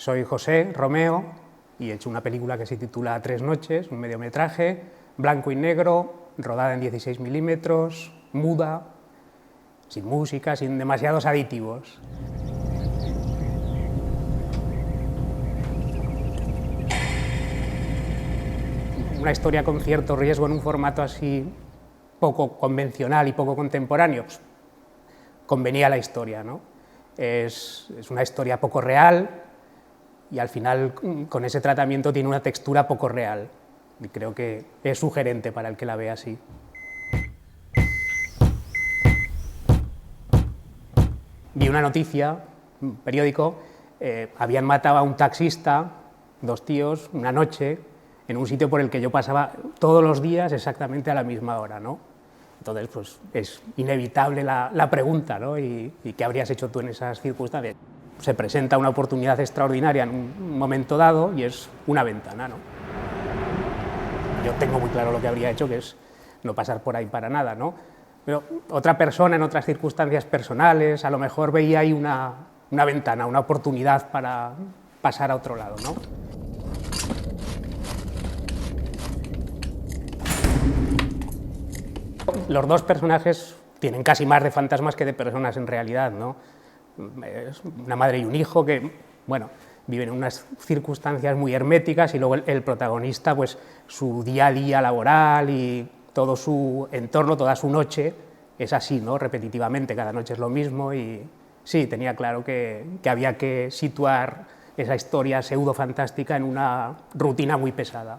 Soy José Romeo y he hecho una película que se titula Tres noches, un mediometraje, blanco y negro, rodada en 16 milímetros, muda, sin música, sin demasiados aditivos. Una historia con cierto riesgo en un formato así poco convencional y poco contemporáneo, pues, convenía la historia, ¿no? Es una historia poco real y al final con ese tratamiento tiene una textura poco real y creo que es sugerente para el que la vea así. Vi una noticia, un periódico, habían matado a un taxista, dos tíos, una noche, en un sitio por el que yo pasaba todos los días exactamente a la misma hora, ¿no? Entonces, pues es inevitable la pregunta, ¿no? ¿Y qué habrías hecho tú en esas circunstancias? Se presenta una oportunidad extraordinaria en un momento dado y es una ventana, ¿no? Yo tengo muy claro lo que habría hecho, que es no pasar por ahí para nada, ¿no? Pero otra persona en otras circunstancias personales a lo mejor veía ahí una ventana, una oportunidad para pasar a otro lado, ¿no? Los dos personajes tienen casi más de fantasmas que de personas en realidad, ¿no? Es una madre y un hijo que, bueno, viven en unas circunstancias muy herméticas y luego el protagonista, pues su día a día laboral y todo su entorno, toda su noche es así, ¿no? Repetitivamente, cada noche es lo mismo y sí, tenía claro que había que situar esa historia pseudo-fantástica en una rutina muy pesada.